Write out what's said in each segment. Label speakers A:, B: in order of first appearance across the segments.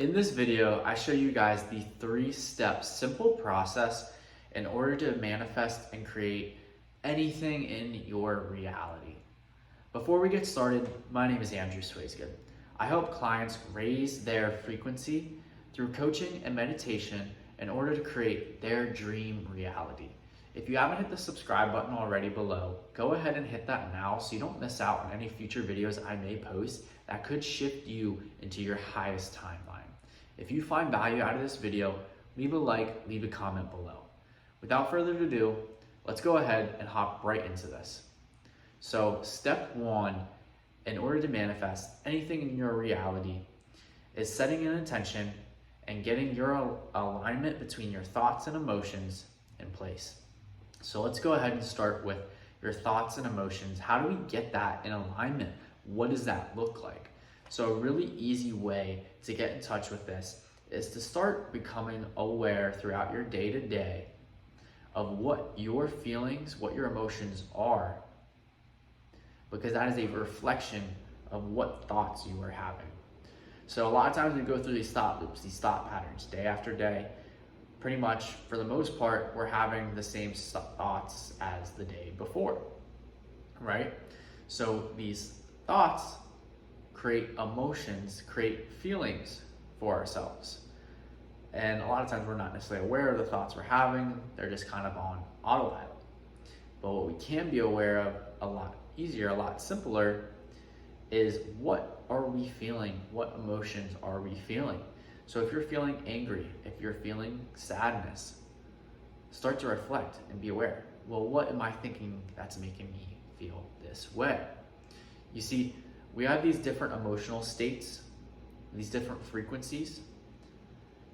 A: In this video, I show you guys the 3-step simple process in order to manifest and create anything in your reality. Before we get started, my name is Andrew Swaisgood. I help clients raise their frequency through coaching and meditation in order to create their dream reality. If you haven't hit the subscribe button already below, go ahead and hit that now so you don't miss out on any future videos I may post that could shift you into your highest timeline. If you find value out of this video, leave a like, leave a comment below. Without further ado, let's go ahead and hop right into this. So step 1, in order to manifest anything in your reality, is setting an intention and getting your alignment between your thoughts and emotions in place. So let's go ahead and start with your thoughts and emotions. How do we get that in alignment? What does that look like? So a really easy way to get in touch with this is to start becoming aware throughout your day-to-day of what your feelings, what your emotions are, because that is a reflection of what thoughts you are having. So a lot of times we go through these thought loops, these thought patterns, day after day. Pretty much, for the most part, we're having the same thoughts as the day before, right? So these thoughts create emotions, create feelings for ourselves. And a lot of times we're not necessarily aware of the thoughts we're having, they're just kind of on autopilot. But what we can be aware of a lot easier, a lot simpler, is what are we feeling? What emotions are we feeling? So if you're feeling angry, if you're feeling sadness, start to reflect and be aware. Well, what am I thinking that's making me feel this way? You see, we have these different emotional states, these different frequencies,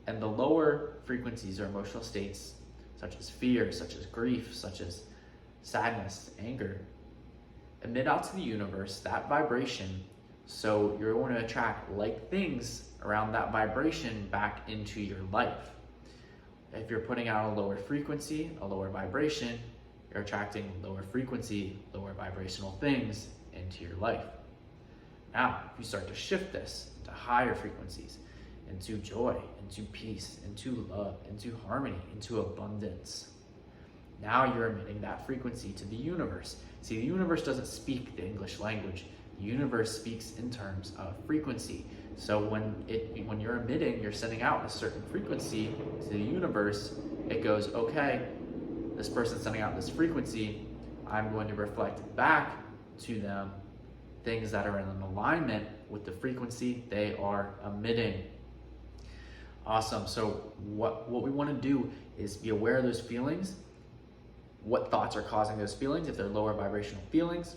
A: and the lower frequencies or emotional states, such as fear, such as grief, such as sadness, anger, emit out to the universe that vibration, so you're going to attract like things around that vibration back into your life. If you're putting out a lower frequency, a lower vibration, you're attracting lower frequency, lower vibrational things into your life. Now, if you start to shift this to higher frequencies, into joy, into peace, into love, into harmony, into abundance, now you're emitting that frequency to the universe. See, the universe doesn't speak the English language. The universe speaks in terms of frequency. So when you're emitting, you're sending out a certain frequency to the universe, it goes, okay, this person's sending out this frequency, I'm going to reflect back to them things that are in alignment with the frequency they are emitting. Awesome. So what we want to do is be aware of those feelings, what thoughts are causing those feelings. If they're lower vibrational feelings,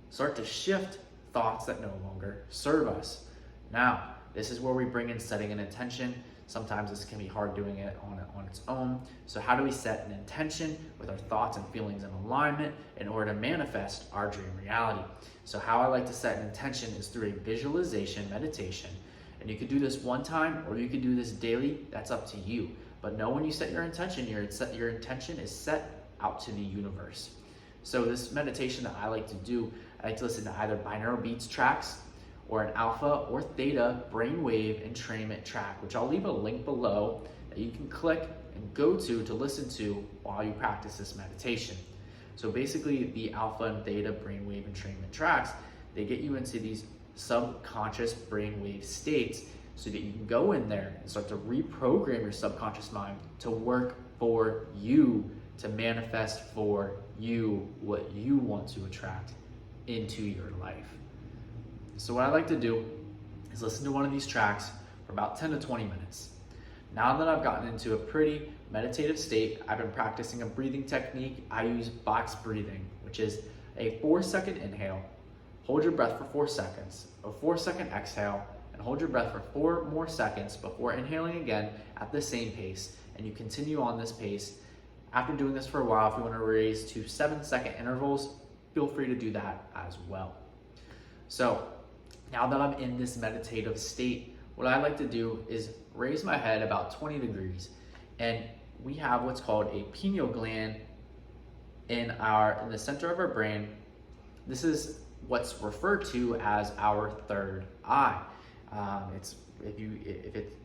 A: start to shift thoughts that no longer serve us. Now, this is where we bring in setting an intention. Sometimes this can be hard doing it on its own. So how do we set an intention with our thoughts and feelings in alignment in order to manifest our dream reality? So how I like to set an intention is through a visualization meditation. And you could do this one time or you could do this daily. That's up to you. But know when you set your intention, your intention is set out to the universe. So this meditation that I like to do, I like to listen to either binaural beats tracks or an alpha or theta brainwave entrainment track, which I'll leave a link below that you can click and go to listen to while you practice this meditation. So basically the alpha and theta brainwave entrainment tracks, they get you into these subconscious brainwave states so that you can go in there and start to reprogram your subconscious mind to work for you, to manifest for you what you want to attract into your life. So what I like to do is listen to one of these tracks for about 10 to 20 minutes. Now that I've gotten into a pretty meditative state, I've been practicing a breathing technique. I use box breathing, which is a 4-second inhale, hold your breath for 4 seconds, a 4-second exhale, and hold your breath for 4 more seconds before inhaling again at the same pace. And you continue on this pace. After doing this for a while, if you want to raise to 7-second intervals, feel free to do that as well. So now that I'm in this meditative state, what I like to do is raise my head about 20 degrees. And we have what's called a pineal gland in the center of our brain. This is what's referred to as our third eye. You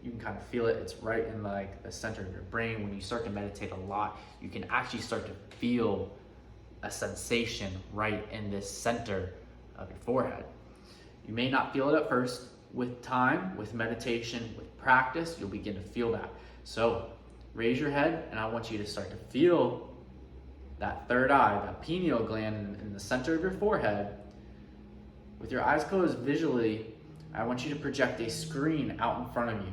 A: can kind of feel it. It's right in like the center of your brain. When you start to meditate a lot, you can actually start to feel a sensation right in this center of your forehead. You may not feel it at first. With time, with meditation, with practice, you'll begin to feel that. So raise your head, and I want you to start to feel that third eye, that pineal gland in the center of your forehead. With your eyes closed visually, I want you to project a screen out in front of you.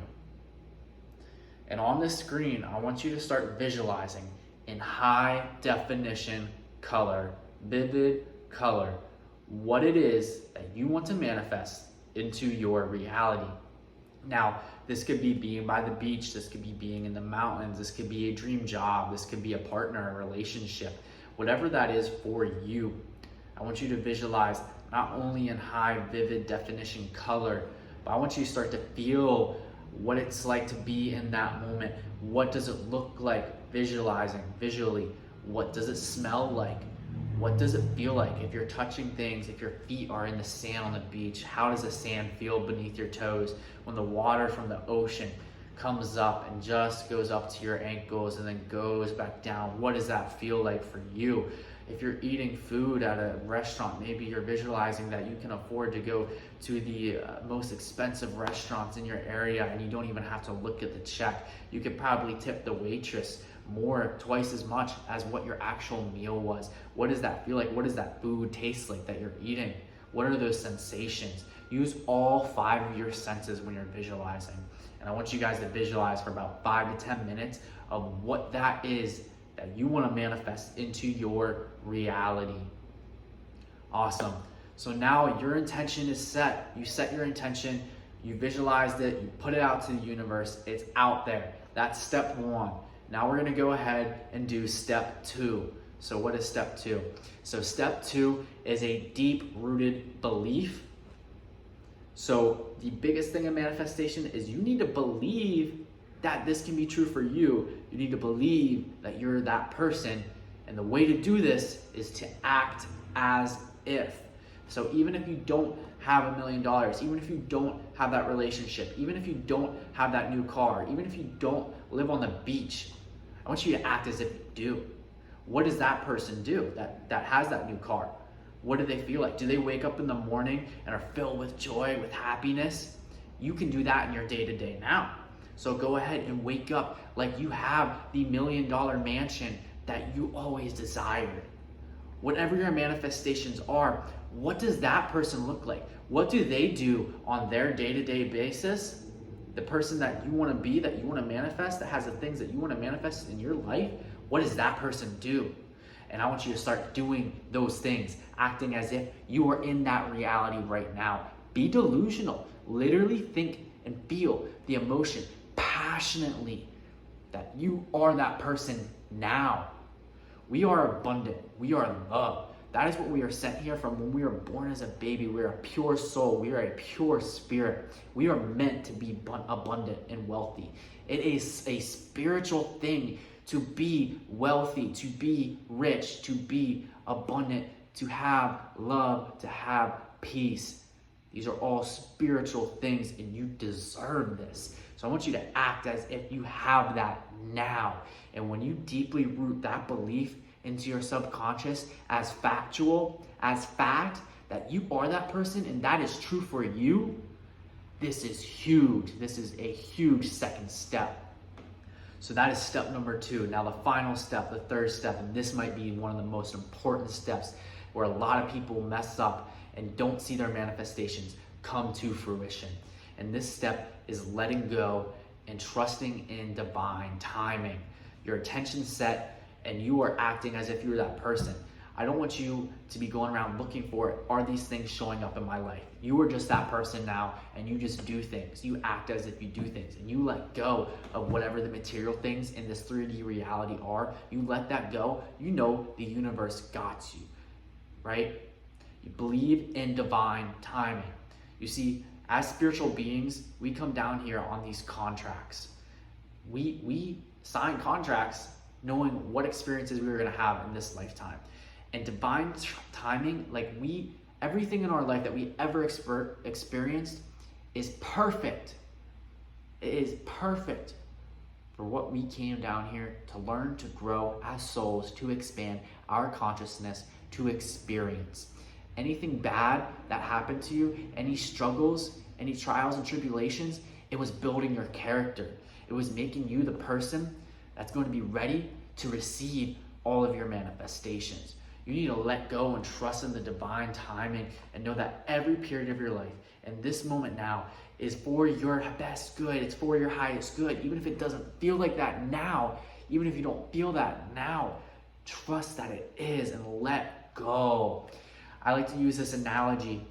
A: And on this screen, I want you to start visualizing in high definition color, vivid color, what it is that you want to manifest into your reality. Now, this could be being by the beach, this could be being in the mountains, this could be a dream job, this could be a partner, a relationship, whatever that is for you. I want you to visualize not only in high, vivid definition color, but I want you to start to feel what it's like to be in that moment. What does it look like visualizing, visually? What does it smell like? What does it feel like if you're touching things, if your feet are in the sand on the beach? How does the sand feel beneath your toes when the water from the ocean comes up and just goes up to your ankles and then goes back down? What does that feel like for you? If you're eating food at a restaurant, maybe you're visualizing that you can afford to go to the most expensive restaurants in your area and you don't even have to look at the check. You could probably tip the waitress more, twice as much as what your actual meal was. What does that feel like? What does that food taste like that you're eating? What are those sensations? Use all 5 of your senses when you're visualizing. And I want you guys to visualize for about 5 to 10 minutes of what that is that you want to manifest into your reality. Awesome. So now your intention is set. You set your intention, you visualized it, you put it out to the universe, it's out there. That's step 1. Now we're going to go ahead and do step 2. So what is step 2? So step 2 is a deep-rooted belief. So the biggest thing in manifestation is you need to believe that this can be true for you. You need to believe that you're that person. And the way to do this is to act as if. So even if you don't have $1 million, even if you don't have that relationship, even if you don't have that new car, even if you don't live on the beach, I want you to act as if you do. What does that person do that has that new car? What do they feel like? Do they wake up in the morning and are filled with joy, with happiness? You can do that in your day-to-day now. So go ahead and wake up like you have the $1 million mansion that you always desired. Whatever your manifestations are, what does that person look like? What do they do on their day-to-day basis? The person that you want to be, that you want to manifest, that has the things that you want to manifest in your life, what does that person do? And I want you to start doing those things, acting as if you are in that reality right now. Be delusional. Literally think and feel the emotion passionately that you are that person now. We are abundant. We are love. That is what we are sent here from. When we are born as a baby, we are a pure soul. We are a pure spirit. We are meant to be abundant and wealthy. It is a spiritual thing to be wealthy, to be rich, to be abundant, to have love, to have peace. These are all spiritual things, and you deserve this. So I want you to act as if you have that now. And when you deeply root that belief into your subconscious as factual, as fact, that you are that person and that is true for you, this is huge. This is a huge second step. So that is step number 2. Now the final step, the third step, and this might be one of the most important steps where a lot of people mess up and don't see their manifestations come to fruition. And this step is letting go and trusting in divine timing. Your attention set and you are acting as if you're that person. I don't want you to be going around looking for, are these things showing up in my life? You are just that person now, and you just do things. You act as if you do things, and you let go of whatever the material things in this 3D reality are. You let that go. You know the universe got you, right? You believe in divine timing. You see, as spiritual beings, we come down here on these contracts. We sign contracts knowing what experiences we were going to have in this lifetime. And divine timing, everything in our life that we ever experienced is perfect. It is perfect for what we came down here to learn, to grow as souls, to expand our consciousness, to experience. Anything bad that happened to you, any struggles, any trials and tribulations, it was building your character. It was making you the person that's going to be ready to receive all of your manifestations. You need to let go and trust in the divine timing and know that every period of your life and this moment now is for your best good. It's for your highest good. Even if it doesn't feel like that now, even if you don't feel that now, trust that it is and let go. I like to use this analogy.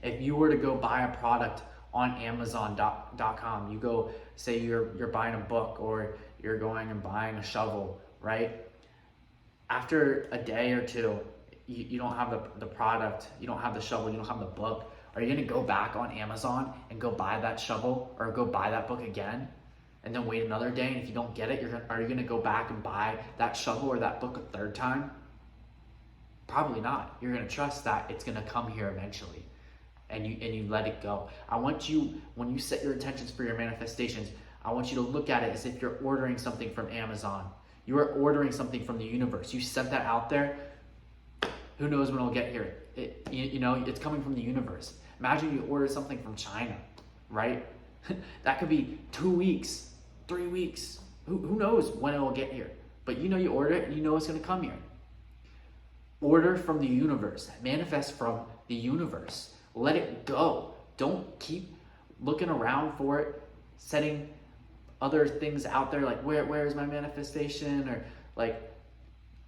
A: If you were to go buy a product on Amazon.com, you go, say you're buying a book or you're going and buying a shovel, right? After a day or two, you don't have the product, you don't have the shovel, you don't have the book. Are you gonna go back on Amazon and go buy that shovel or go buy that book again? And then wait another day, and if you don't get it, are you gonna go back and buy that shovel or that book a third time? Probably not. You're gonna trust that it's gonna come here eventually. And you let it go. I want you, when you set your intentions for your manifestations, I want you to look at it as if you're ordering something from Amazon. You are ordering something from the universe. You sent that out there. Who knows when it'll get here? It's coming from the universe. Imagine you order something from China, right? That could be 2 weeks, 3 weeks. Who knows when it will get here? But you order it and you know it's going to come here. Order from the universe. Manifest from the universe. Let it go. Don't keep looking around for it, setting other things out there like where is my manifestation, or like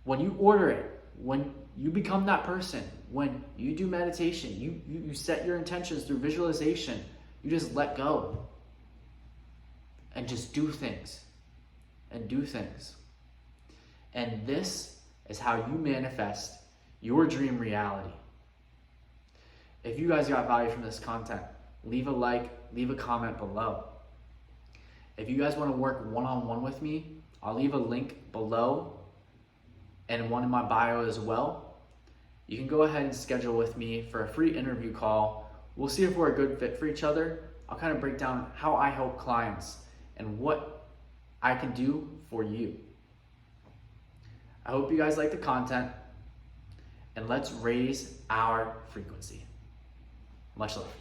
A: when you order it, when you become that person, when you do meditation, you set your intentions through visualization, you just let go and just do things and do things. And this is how you manifest your dream reality. If you guys got value from this content, leave a like, leave a comment below. If you guys want to work one-on-one with me, I'll leave a link below and one in my bio as well. You can go ahead and schedule with me for a free interview call. We'll see if we're a good fit for each other. I'll kind of break down how I help clients and what I can do for you. I hope you guys like the content, and let's raise our frequency. Much love.